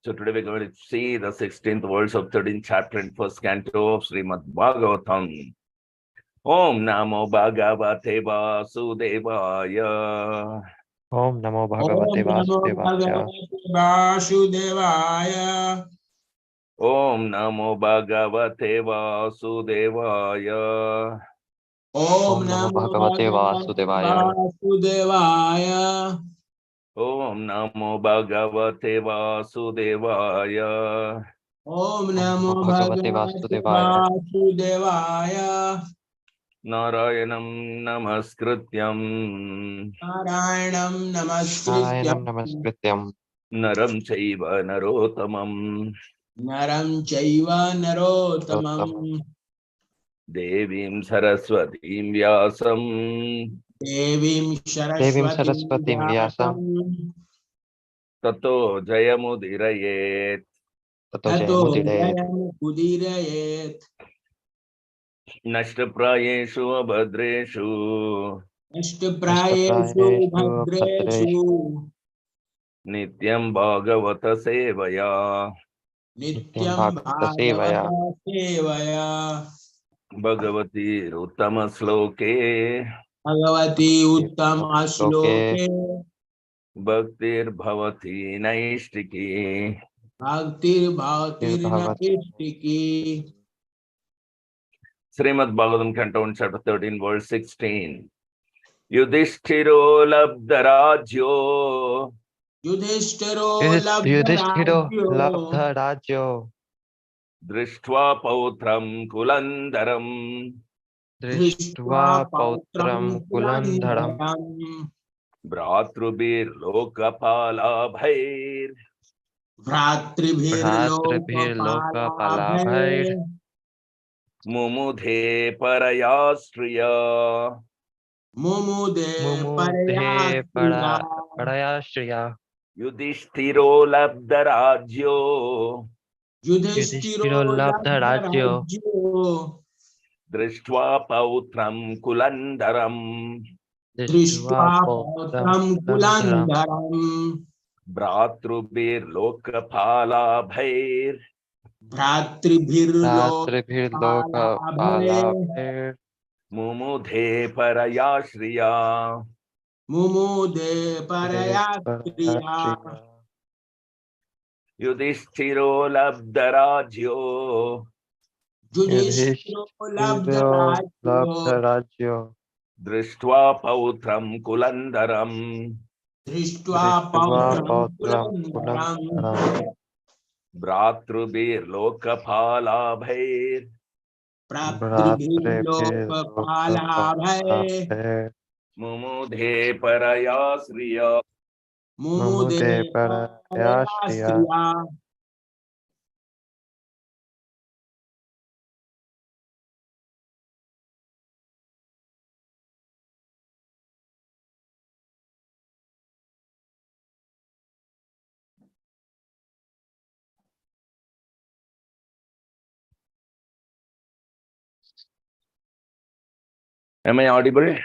So today we're going to see the 16th verse of 13th chapter and first canto of Srimad Bhagavatam. Om Namo Bhagavate Vasudevaya. Om Namo Bhagavate Vasudevaya. Om Namo Bhagavate Vasudevaya. Om Namo Bhagavate Vasudevaya. Om Namo Bhagavate Vasudevaya. Om Namo Bhagavate Vasudevaya. Narayanam Namaskrityam. Narayanam Namaskrityam. Naram Chaiva Narotamam. Naram Chaiva Narotamam. Devim Saraswatim Vyasam. Devim Saraswatim Vyasam. Tato Jayamudirayet. Tato Jayamudirayet. Nashtaprayeshu Abhadreshu. Nashtaprayeshu Bhadreshu. Nityam Bhagavata Sevaya. Nityam Bhagavata Sevaya. Bhagavati Uttama Sloke. Bhagavati Uttama Shloke. Bhaktir Bhavati Naishtiki. Bhaktir Bhavatir Naishtiki. Srimad Bhagavatam, Canto 1, Chapter 13, verse 16. Yudhishthiro labdharajyo. Yudhishthiro Labdharajyo. Drishtva pautram kulandaram. Drishtva pautram kulandharam. Bhratrubhir lokapalabhair. Bhratribhir lokapalabhair. Mumudhe parayastriya. Mumude Parayashriya. Yudhishthiro labdharajyo. Yudhishthiro Labdharajyo. Drishtva pautram kulandaram. Drishtva pautram kulandharam. Bhratrubhir lokapalabhair. Bhratribhir lokapalabhair. Mumudhe parayashriya. Mumude parayashriya. Yudhishthiro labdharajyo. Yudhishthiro labdharajyo. Drishtva pautram kulandaram. Drishtva pautram kulandharam. Bhratrubhir lokapalabhair. Bhratribhir lokapalabhair. Mumudhe parayashriya. Mumude parayashriya. Am I audible?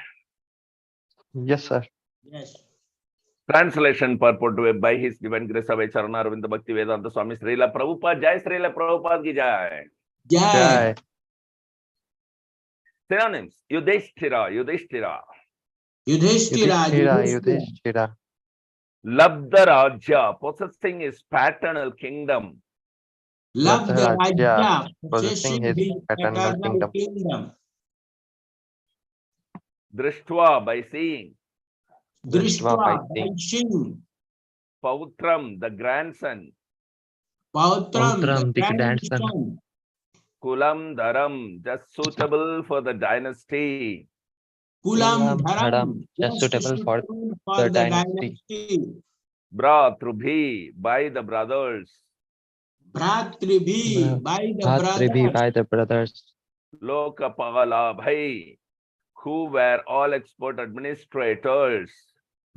Yes, sir. Yes. Translation purport by His Divine Grace of Charana Arvinda Bhakti Vedanta Swami Srila Prabhupada. Jai Srila Prabhupada ki jai. Jai. Synonyms: Yudhishthira, Yudhishthira. Yudhishthira. Labdharajya, possessing his paternal kingdom. Labdharajya, possessing his paternal kingdom. Drishtva, by seeing. Drishtva, by seeing. Pautram, the grandson. Pautram, the grandson. Kulam Dharam, just suitable for the dynasty. Kulam Dharam, just suitable for the dynasty. Bhratrubhi, by the brothers. Bhratribhi, by the brothers. Lokapalabhai, who were all expert administrators.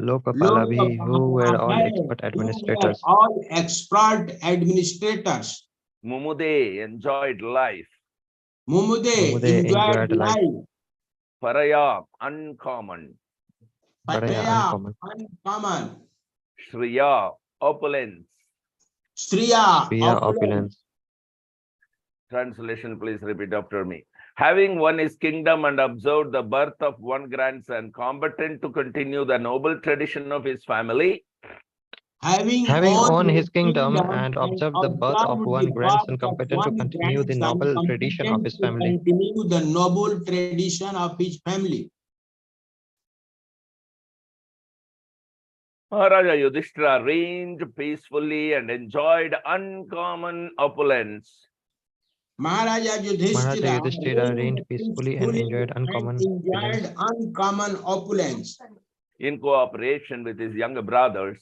Lokapalabhi, who were all expert administrators. Mumude, enjoyed life. Mumude, enjoyed life. Paraya, uncommon. Paraya, uncommon. Shriya, opulence. Striya, Priya, opulence. opulence. Translation, please repeat after me. Having won his kingdom and observed the birth of one grandson, competent to continue the noble tradition of his family. Having Having owned won his his kingdom kingdom and and observed the birth of observed the one grandson birth of competent to one continue the grandson, noble tradition of competent his to family. continue the noble tradition of his family. Maharaja Yudhishthira reigned peacefully and enjoyed uncommon opulence. Maharaja Maharaja Yudhishthira Yudhishthira reigned reigned peacefully and peacefully enjoyed and uncommon opulence. enjoyed uncommon opulence. In cooperation with his younger brothers,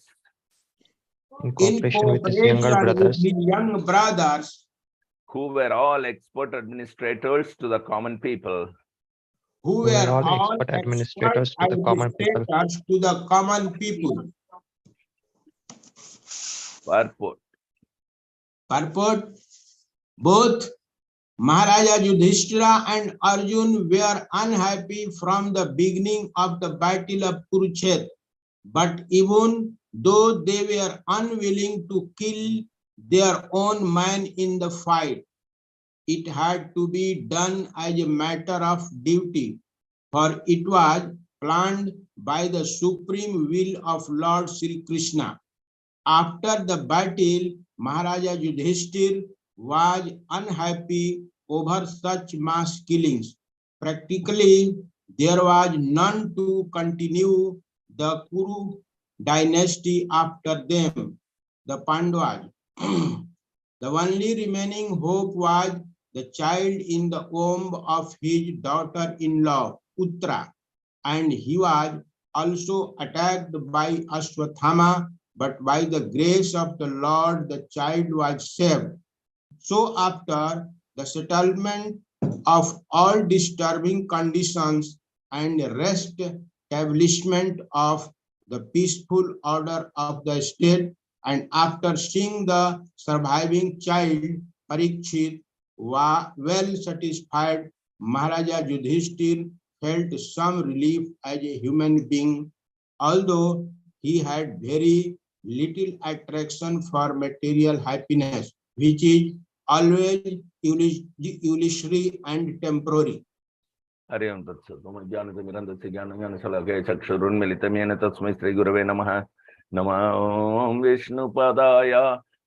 In In cooperation with his cooperation younger with brothers, his young brothers, who were all expert administrators to the common people. who who were were all all expert expert administrators to the common people. administrators to the common people. Purport. Purport: both Maharaja Yudhishthira and Arjun were unhappy from the beginning of the battle of Kurukshetra, but even though they were unwilling to kill their own man in the fight, it had to be done as a matter of duty, for it was planned by the supreme will of Lord Sri Krishna. After the battle, Maharaja Yudhishthir was unhappy over such mass killings. Practically, there was none to continue the Kuru dynasty after them, the Pandavas. The only remaining hope was the child in the womb of his daughter-in-law, Uttara, and he was also attacked by Ashwathama, but by the grace of the Lord, the child was saved. So after the settlement of all disturbing conditions and re-establishment of the peaceful order of the state, and after seeing the surviving child, Parikshit, well satisfied, Maharaja Yudhishthir felt some relief as a human being, although he had very little attraction for material happiness, which is always illusory and temporary. Hari ओम तत्सत् ज्ञानतिमिरन्दस्य ज्ञानज्ञानशलाकया चक्षुरुन्मिलितं येन तस्मै श्रीगुरवे नमः। नमः ॐ विष्णुपदाय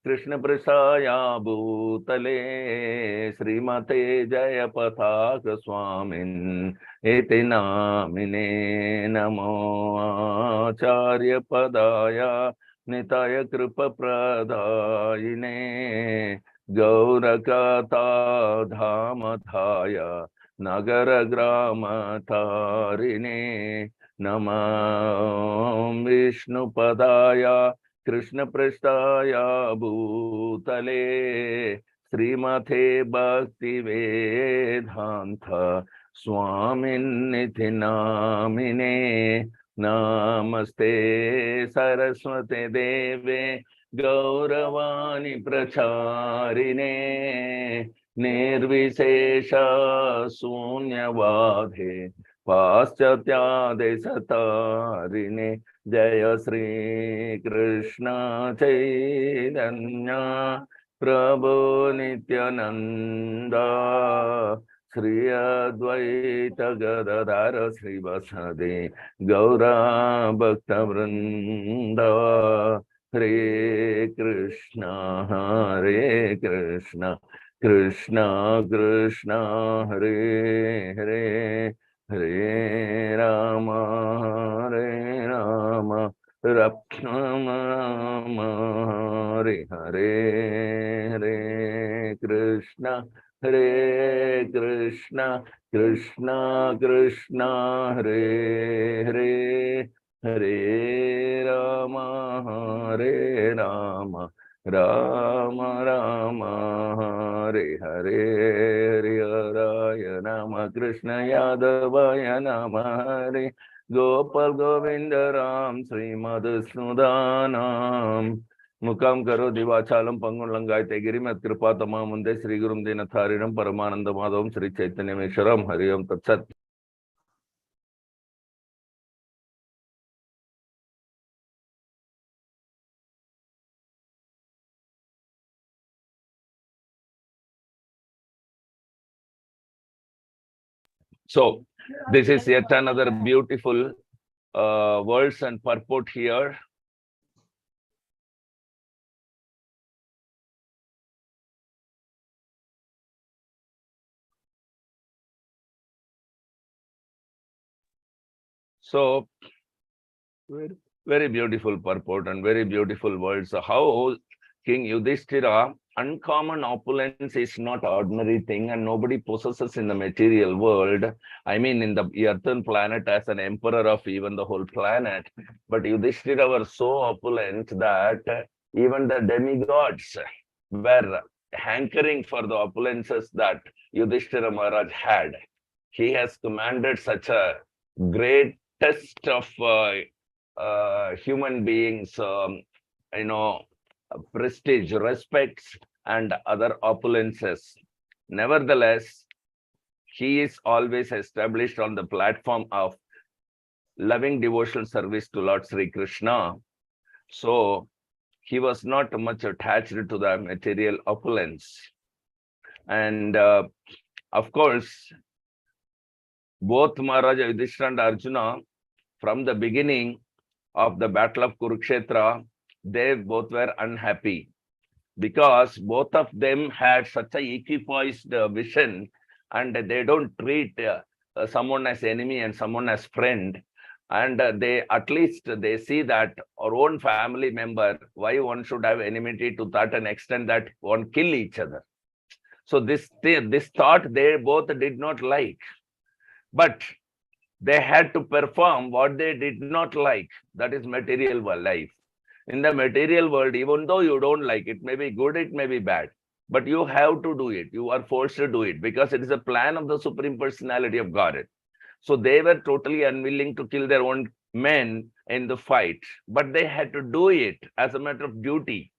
कृष्णपृष्ठाय भूतले श्रीमते जयपताक स्वामिन् इति नामिने। नमो आचार्यपदाय निताय कृपप्रदायिने गौरकथा धामधाय नगर ग्राम तारिणे। नमः विष्णुपदाय कृष्णपृष्ठाय भूतले श्रीमते भक्तिवेदान्त स्वामिन्निति नामिने। नमस्ते सरस्वते देवे गौरवाणी प्रचारिणे निर्विशेष शून्यवादे पाश्चात्यादेशतारिणे। जय श्री कृष्ण चैतन्य प्रभु नित्यानंद श्री अद्वैत गदाधर श्रीवासदि गौरा भक्तवृंद। हरे कृष्ण कृष्ण कृष्ण हरे हरे हरे राम राम हरे हरे हरे कृष्ण कृष्ण कृष्ण हरे हरे हरे राम राम राम हरे हरे हरे हराय राम कृष्ण यादवाय नम हरे गोपाल गोविंद राम श्री मधुसूदनम मुखम करो दिवाचालम पंगुलंगायते गिरिमत् कृपा तमा मुंदे श्री गुरुम दीनतारिणम परमानंद माधवम श्री चैतन्यमेश्वरम। हरि ओम तत्सत्। So this is yet another beautiful words and purport here. So very beautiful purport and very beautiful words. How King Yudhishthira, uncommon opulence is not ordinary thing, and nobody possesses in the material world. I mean, in the earthen planet as an emperor of even the whole planet. But Yudhishthira were so opulent that even the demigods were hankering for the opulences that Yudhishthira Maharaj had. He has commanded such a great test of human beings, prestige, respects, and other opulences. Nevertheless, he is always established on the platform of loving devotional service to Lord Sri Krishna. So he was not much attached to the material opulence. And of course, both Maharaja Yudhishthira and Arjuna, from the beginning of the Battle of Kurukshetra, they both were unhappy because both of them had such a equipoised vision, and they don't treat someone as enemy and someone as friend. And they at least they see that our own family member, why one should have enmity to that an extent that one kill each other. So this thought they both did not like, but they had to perform what they did not like. That is material life. In the material world, even though you don't like it, may be good, it may be bad, but you have to do it. You are forced to do it because it is a plan of the Supreme Personality of Godhead. So they were totally unwilling to kill their own men in the fight, but they had to do it as a matter of duty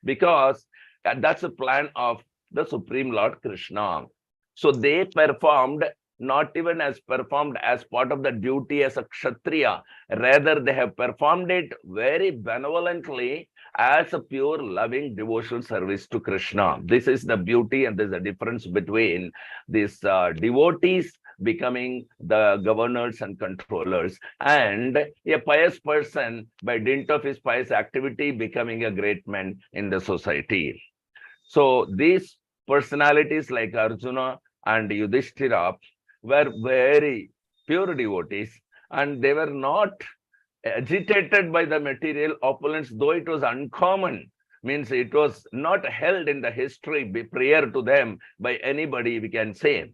because that's a plan of the Supreme Lord Krishna. So they performed, not even as performed as part of the duty as a Kshatriya. Rather, they have performed it very benevolently as a pure loving devotional service to Krishna. This is the beauty, and there's a difference between these devotees becoming the governors and controllers, and a pious person, by dint of his pious activity, becoming a great man in the society. So these personalities like Arjuna and Yudhishthira were very pure devotees, and they were not agitated by the material opulence, though it was uncommon. Means it was not held in the history prior to them by anybody, we can say.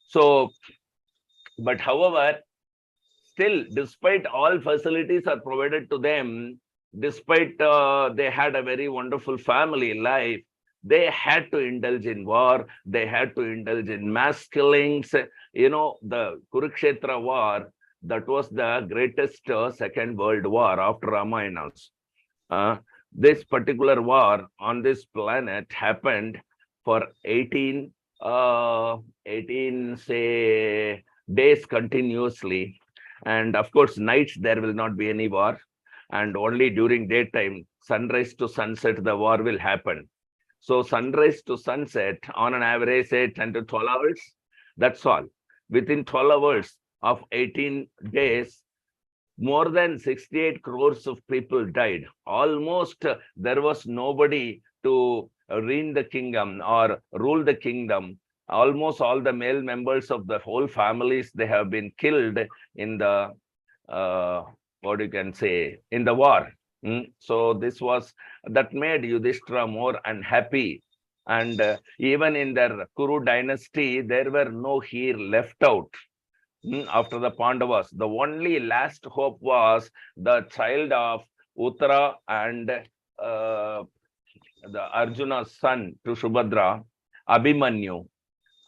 So, but however, still, despite all facilities are provided to them, despite they had a very wonderful family life, they had to indulge in war, they had to indulge in mass killings. The Kurukshetra war, that was the greatest Second World War after Ramayanas. This particular war on this planet happened for 18 say days continuously, and of course nights there will not be any war, and only during daytime, sunrise to sunset, the war will happen. So sunrise to sunset, on an average, say 10 to 12 hours, that's all. Within 12 hours of 18 days, more than 68 crores of people died. Almost there was nobody to reign the kingdom or rule the kingdom. Almost all the male members of the whole families, they have been killed in the, what you can say, in the war. So this was, that made Yudhishthira more unhappy. And even in their Kuru dynasty, there were no heir left out. After the Pandavas, the only last hope was the child of Uttara and the Arjuna's son to Subhadra, Abhimanyu.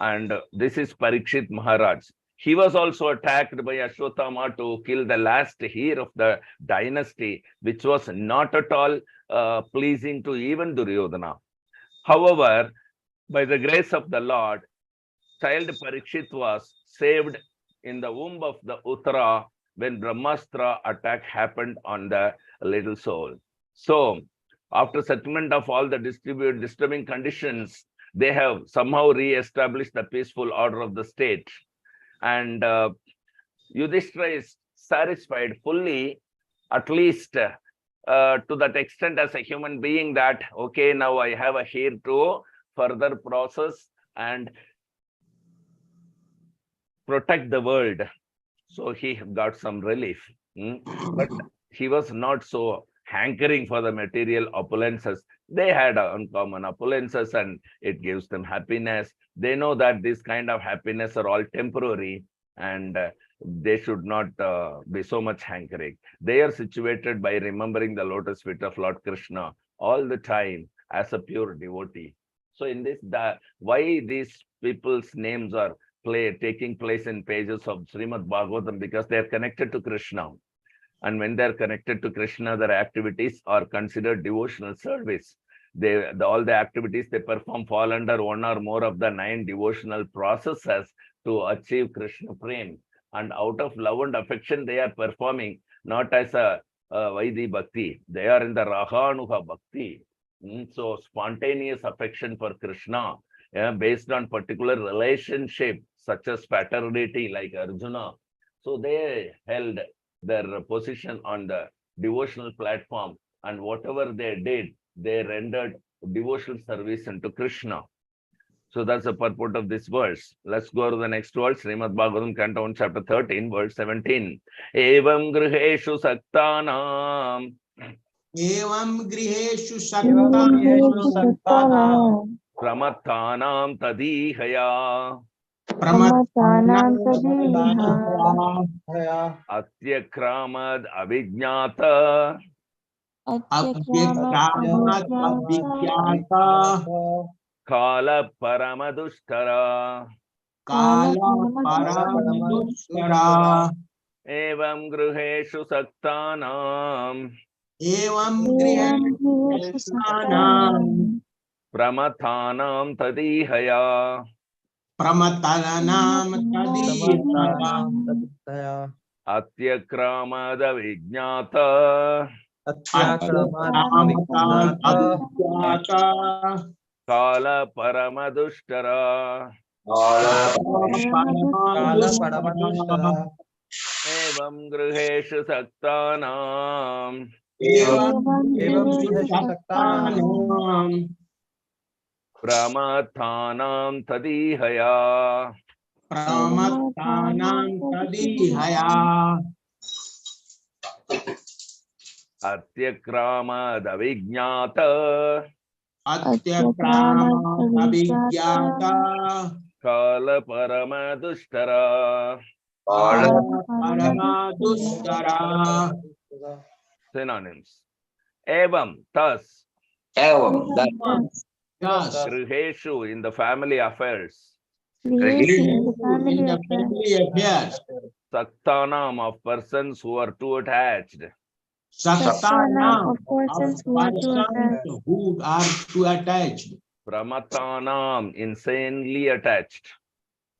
And this is Parikshit Maharaj. He was also attacked by Ashwatthama to kill the last heir of the dynasty, which was not at all pleasing to even Duryodhana. However, by the grace of the Lord, child Parikshit was saved in the womb of the Uttara when Brahmastra attack happened on the little soul. So, after settlement of all the disturbing conditions, they have somehow re-established the peaceful order of the state. And Yudhishthira is satisfied fully, at least to that extent as a human being, that okay, now I have a here to further process and protect the world. So he got some relief. But he was not so hankering for the material opulences. They had uncommon opulences and it gives them happiness. They know that this kind of happiness are all temporary, and they should not be so much hankering. They are situated by remembering the lotus feet of Lord Krishna all the time as a pure devotee. So in this, why these people's names are taking place in pages of Srimad Bhagavatam? Because they are connected to Krishna. And when they're connected to Krishna, their activities are considered devotional service. All the activities they perform fall under one or more of the 9 devotional processes to achieve Krishna Prem. And out of love and affection, they are performing not as a Vaidhi Bhakti. They are in the Rahanuha Bhakti. So spontaneous affection for Krishna, based on particular relationship, such as fraternity, like Arjuna. So they held their position on the devotional platform, and whatever they did, they rendered devotional service unto Krishna. So that's the purport of this verse. Let's go to the next verse. Srimad Bhagavatam, Canto 1, Chapter 13, verse 17. Evam griheshu saktanam. Evam griheषु Saktanam Pramattanam tadihaya. Pramattanam tadiha Atyakramad avijnata. Abhyakramat abhikyata Kala paramadushkara. Kala paramadushkara Evam gruheshu saktanam. Evam griheषu saktanam Pramathanam tadihaya. Pramatanam tadihaya Atyakramad avijnata. Abhyakramat abhikyata Kala paramadushkara. Paramadushkara Evam gruheshu saktanam. Evam griheषu saktanam Pramathanam tadihaya. Pramattanam tadihaya Atyakramad avijnata. Atyakramat abhikyata Kala paramadushkara. Paramadushkara Synonyms. Evam, thus. Yes, Griheshu, in the family affairs. Griheshu in the in family the affairs. family affairs Saktanam, of persons who are too attached. Saktanam Of persons of who are too persons attached. who are too attached Pramathanam, insanely attached.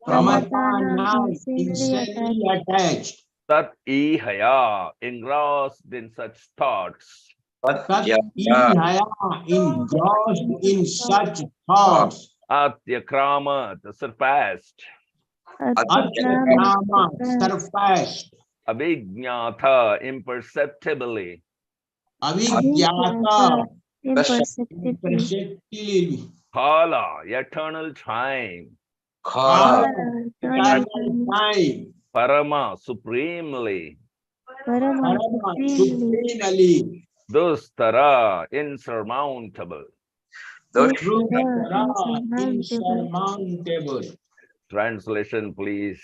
Pramattanam insanely insanely attached Tat ihaya, engrossed in such thoughts. Tat ihaya engrossed in such thoughts Atyakramat, surpassed. Atyakrama surpassed Abhijnata, imperceptibly. Avidyata Imperceptibly. imperceptibly Kala, eternal time. Kala Eternal eternal time Parama, supremely. Parama Parama supremely. supremely Dostara, insurmountable. Drupara Insurmountable. insurmountable Translation, please.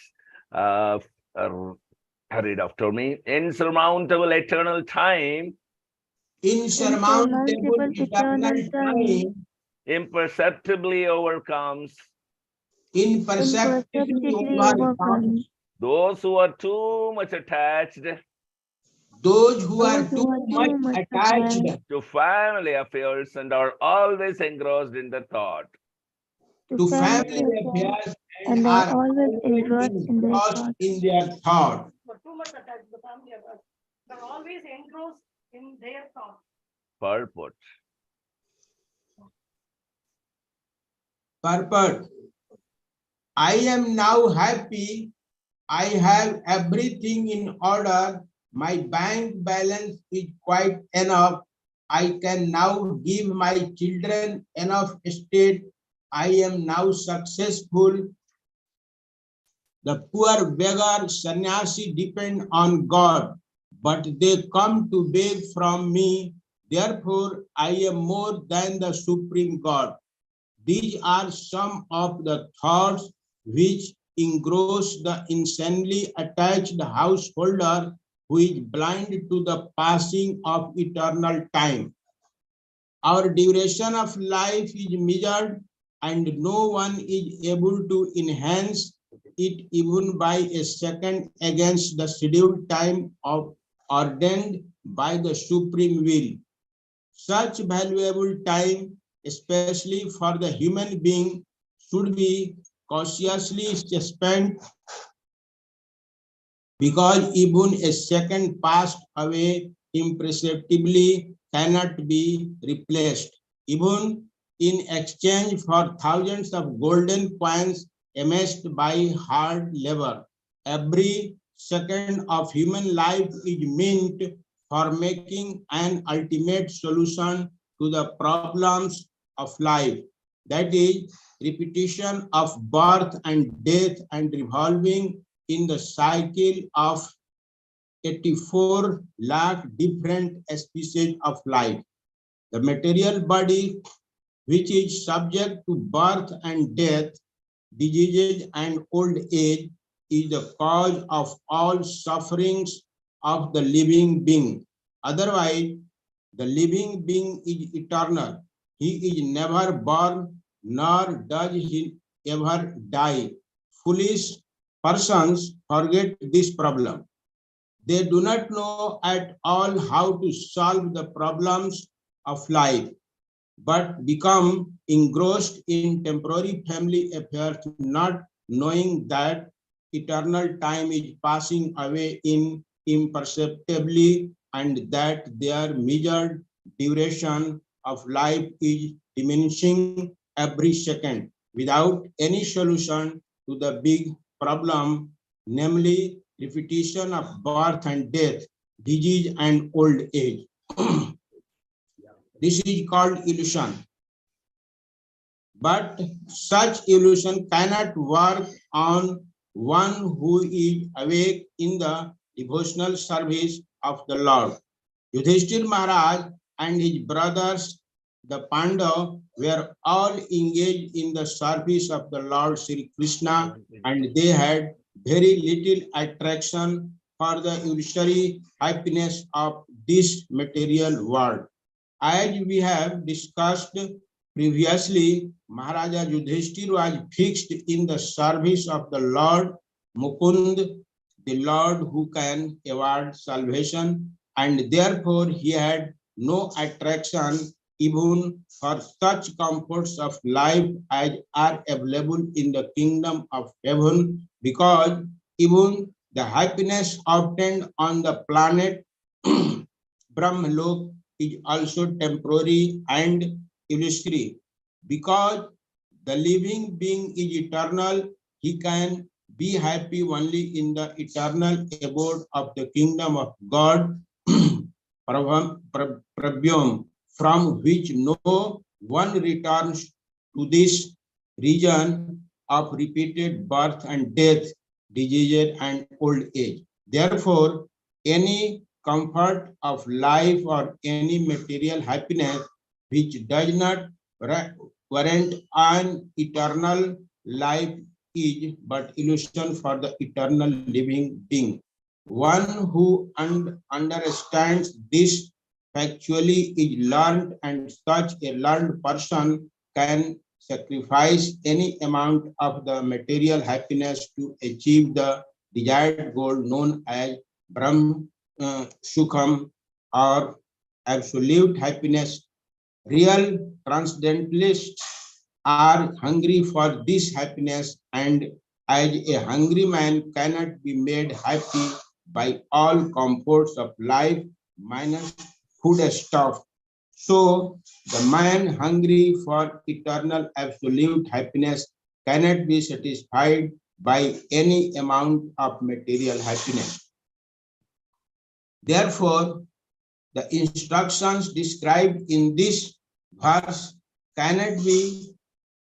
Read after me. Insurmountable eternal time, insurmountable eternal time imperceptibly overcomes imperceptibly overcomes those who are too much attached those who are too much attached to family affairs and are always engrossed in the thought. to family affairs and and are are always always engrossed in their engrossed thoughts. in their thought. Too much attached to the family affairs. They're always engrossed in their thoughts. Purport. Purport. I am now happy I have everything in order. My bank balance is quite enough. I can now give my children enough estate. I am now successful. The poor beggar sannyasi depend on God, but they come to beg from me. Therefore, I am more than the supreme God. These are some of the thoughts which engross the insanely attached householder who is blind to the passing of eternal time. Our duration of life is measured, and no one is able to enhance it even by a second against the scheduled time of ordained by the supreme will. Such valuable time, especially for the human being, should be cautiously spent, because even a second passed away imperceptibly cannot be replaced. Even in exchange for thousands of golden coins amassed by hard labor, every second of human life is meant for making an ultimate solution to the problems of life. That is, repetition of birth and death and revolving in the cycle of 84 lakh different species of life. The material body, which is subject to birth and death, diseases and old age, is the cause of all sufferings of the living being. Otherwise, the living being is eternal. He is never born, nor does he ever die. Foolish persons forget this problem. They do not know at all how to solve the problems of life, but become engrossed in temporary family affairs, not knowing that eternal time is passing away in imperceptibly, and that their measured duration of life is diminishing every second without any solution to the big problem, namely repetition of birth and death, disease and old age. This is called illusion. But such illusion cannot work on one who is awake in the devotional service of the Lord. Yudhishthir Maharaj and his brothers, the Pandavas, were all engaged in the service of the Lord Sri Krishna, and they had very little attraction for the illusory happiness of this material world. As we have discussed previously, Maharaja Yudhishthir was fixed in the service of the Lord Mukund, the Lord who can award salvation, and therefore he had no attraction even for such comforts of life as are available in the kingdom of heaven, because even the happiness obtained on the planet Brahmalok is also temporary and illusory. Because the living being is eternal, he can be happy only in the eternal abode of the kingdom of God, Prabhyam, from which no one returns to this region of repeated birth and death, disease and old age. Therefore, any comfort of life or any material happiness which does not warrant an eternal life is but illusion for the eternal living being. One who understands this factually is learned, and such a learned person can sacrifice any amount of the material happiness to achieve the desired goal known as Brahm Sukham, or absolute happiness. Real transcendentalists are hungry for this happiness, and as a hungry man cannot be made happy by all comforts of life minus food stuff, so the man hungry for eternal absolute happiness cannot be satisfied by any amount of material happiness. Therefore, the instructions described in this verse cannot be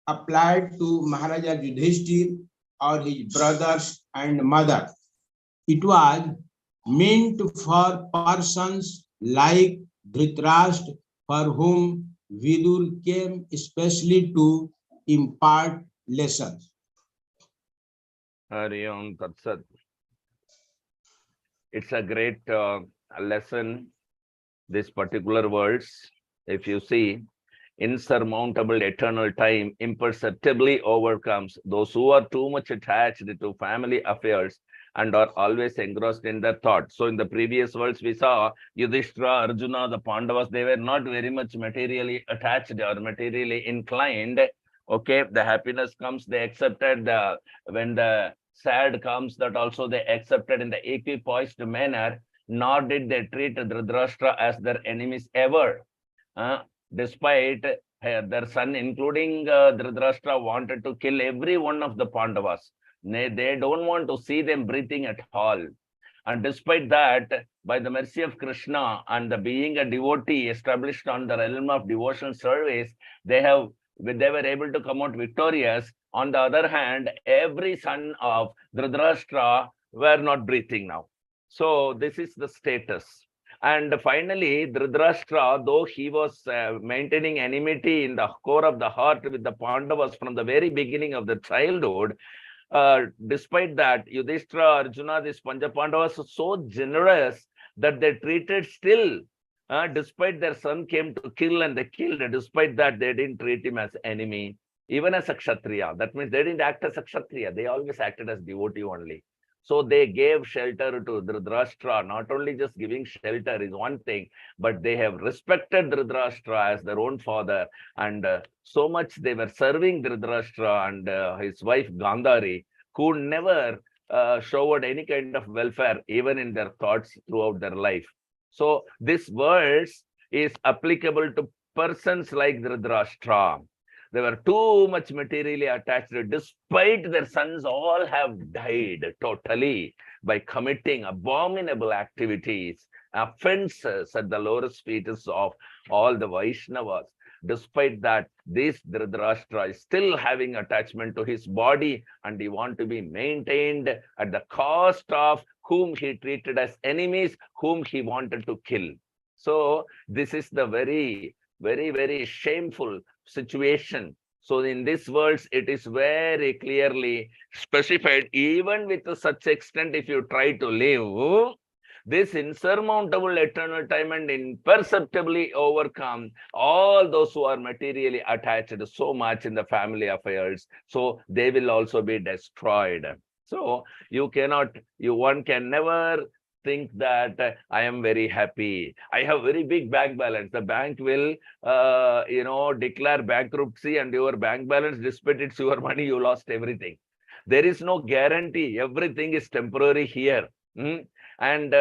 applied to Maharaja Yudhishthir or his brothers and mother. It was meant for persons like Dhritarashtra, for whom Vidur came especially to impart lessons. Hari Om Tat Sat. It's a great lesson, these particular words. If you see, insurmountable eternal time imperceptibly overcomes those who are too much attached to family affairs and are always engrossed in their thoughts. So in the previous words, we saw Yudhishthira, Arjuna, the Pandavas, they were not very much materially attached or materially inclined. Okay, the happiness comes, they accepted. When the sad comes, that also they accepted in the equipoised manner, nor did they treat Dhritarashtra as their enemies ever. Despite their son, including Dhritarashtra, wanted to kill every one of the Pandavas. They don't want to see them breathing at all. And despite that, by the mercy of Krishna and the being a devotee established on the realm of devotional service, they were able to come out victorious. On the other hand, every son of Dhritarashtra were not breathing now. So this is the status. And finally, Dhritarashtra, though he was maintaining enmity in the core of the heart with the Pandavas from the very beginning of the childhood, despite that, Yudhishthira, Arjuna, these Pandavas were so generous that they treated still, despite their son came to kill and they killed, despite that, they didn't treat him as enemy, even as a Kshatriya. That means they didn't act as a Kshatriya. They always acted as devotee only. So they gave shelter to Dhritarashtra. Not only just giving shelter is one thing, but they have respected Dhritarashtra as their own father. And so much they were serving Dhritarashtra and his wife Gandhari, who never showed any kind of welfare, even in their thoughts throughout their life. So this verse is applicable to persons like Dhritarashtra. They were too much materially attached, despite their sons all have died totally by committing abominable activities, offenses at the lowest fetus of all the Vaishnavas. Despite that, this Dhritarashtra is still having attachment to his body, and he wants to be maintained at the cost of whom he treated as enemies, whom he wanted to kill. So this is the very, very, very shameful situation. So in this verse, it is very clearly specified, even with such extent, if you try to live, this insurmountable eternal time and imperceptibly overcome all those who are materially attached so much in the family affairs. So they will also be destroyed. So one can never think that I am very happy. I have very big bank balance. The bank will, declare bankruptcy, and your bank balance, despite it's your money, you lost everything. There is no guarantee. Everything is temporary here. And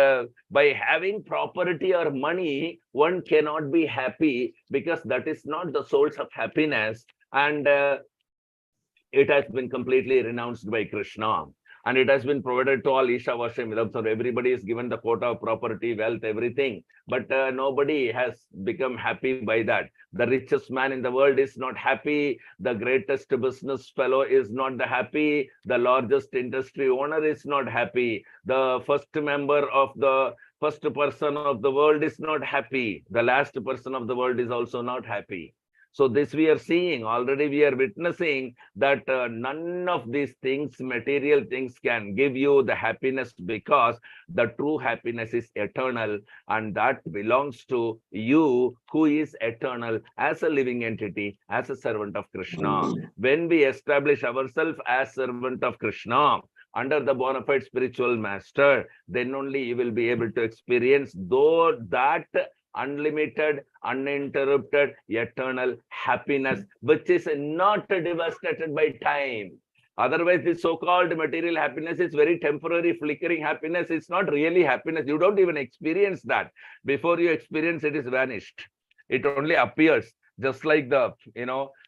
by having property or money, one cannot be happy, because that is not the source of happiness. And it has been completely renounced by Krishna. And it has been provided to all Ishavasya. So everybody is given the quota of property, wealth, everything. But nobody has become happy by that. The richest man in the world is not happy. The greatest business fellow is not happy. The largest industry owner is not happy. The first member of the first person of the world is not happy. The last person of the world is also not happy. So this we are seeing, already we are witnessing that none of these things, material things, can give you the happiness, because the true happiness is eternal, and that belongs to you, who is eternal as a living entity, as a servant of Krishna. When we establish ourselves as servant of Krishna, under the bona fide spiritual master, then only you will be able to experience that unlimited, uninterrupted, eternal happiness, which is not devastated by time. Otherwise, this so-called material happiness is very temporary, flickering happiness. It's not really happiness. You don't even experience that. Before you experience it, is vanished. It only appears. Just like the,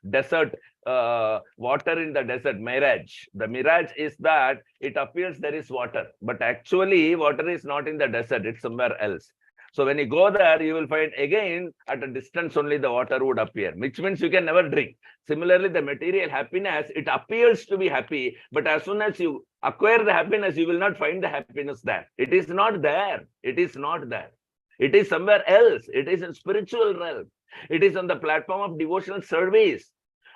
desert, water in the desert, mirage. The mirage is that it appears there is water, but actually water is not in the desert, it's somewhere else. So when you go there, you will find again at a distance only the water would appear, which means you can never drink. Similarly, the material happiness, it appears to be happy, but as soon as you acquire the happiness, you will not find the happiness there. It is not there. It is not there. It is somewhere else. It is in spiritual realm. It is on the platform of devotional service.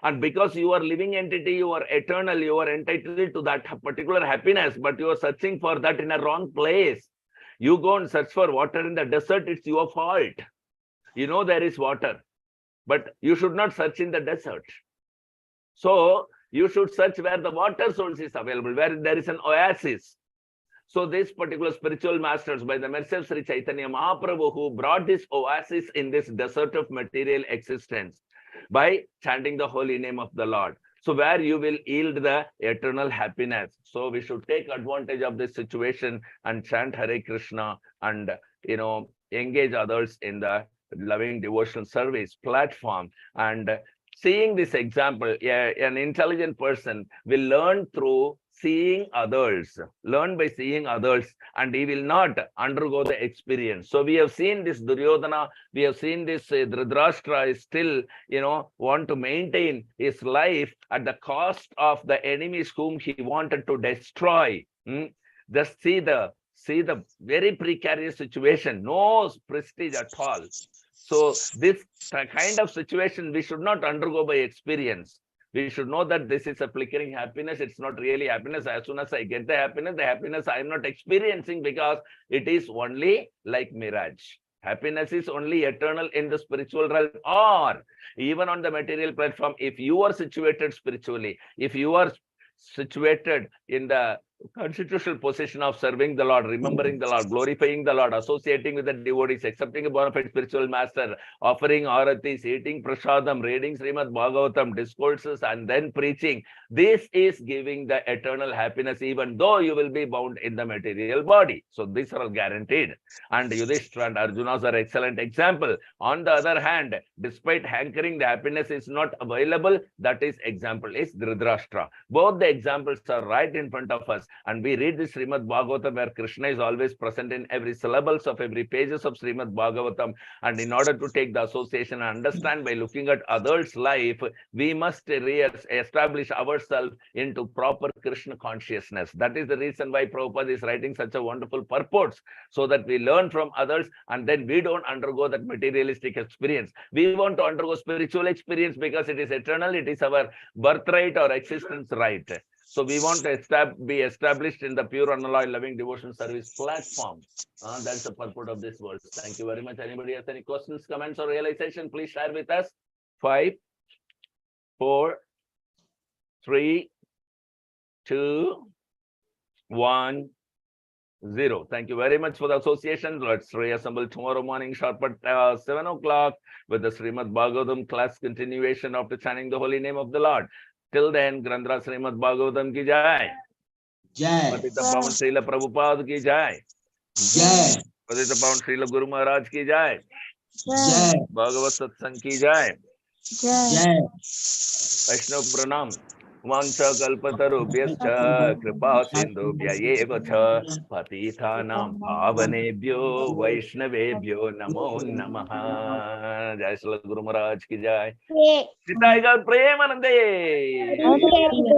And because you are living entity, you are eternal, you are entitled to that particular happiness, but you are searching for that in a wrong place. You go and search for water in the desert, it's your fault. You know there is water, but you should not search in the desert. So you should search where the water source is available, where there is an oasis. So these particular spiritual masters, by the mercy of Sri Chaitanya Mahaprabhu, who brought this oasis in this desert of material existence by chanting the holy name of the Lord. So where you will yield the eternal happiness. So we should take advantage of this situation and chant Hare Krishna and, engage others in the loving devotional service platform. And seeing this example, an intelligent person will learn through seeing others, learn by seeing others, and he will not undergo the experience. So we have seen this Duryodhana, we have seen this Dhritarashtra is still, want to maintain his life at the cost of the enemies whom he wanted to destroy. Just see the very precarious situation, no prestige at all. So this kind of situation we should not undergo by experience. We should know that this is a flickering happiness. It's not really happiness. As soon as I get the happiness I am not experiencing, because it is only like mirage. Happiness is only eternal in the spiritual realm, or even on the material platform. If you are situated spiritually, if you are situated in the constitutional position of serving the Lord, remembering the Lord, glorifying the Lord, associating with the devotees, accepting a bona fide spiritual master, offering aratis, eating prasadam, reading Srimad Bhagavatam, discourses, and then preaching. This is giving the eternal happiness, even though you will be bound in the material body. So these are all guaranteed. And Yudhishthira and Arjunas are excellent example. On the other hand, despite hankering, the happiness is not available. That is example is Dhritarashtra. Both the examples are right in front of us. And we read this Srimad Bhagavatam, where Krishna is always present in every syllables of every pages of Srimad Bhagavatam. And in order to take the association and understand by looking at others' life, we must establish ourselves into proper Krishna consciousness. That is the reason why Prabhupada is writing such a wonderful purports, so that we learn from others and then we don't undergo that materialistic experience. We want to undergo spiritual experience because it is eternal, it is our birthright or existence right. So we want to be established in the pure, unalloyed, loving devotion service platform. That's the purport of this verse. Thank you very much. Anybody has any questions, comments, or realization, please share with us. 5, 4, 3, 2, 1, 0. Thank you very much for the association. Let's reassemble tomorrow morning sharp at 7 o'clock with the Srimad Bhagavatam class continuation after chanting the holy name of the Lord. Till then, Grandra Srimad Bhagavatam ki jai. Jai. Patita Pavan Srila Prabhupada ki jai. Jai. Patita Pavan Srila Guru Maharaj ki jai. Jai. Bhagavat Satsang ki jai. Jai. Vaishnav Pranam. Vancha kalpatarubhyascha kripa sindhubhya eva cha patithanam pavanebhyo vaishnavebhyo namo namaha. Jai Srila Guru Maharaj ki jai. Sitaika Premanande.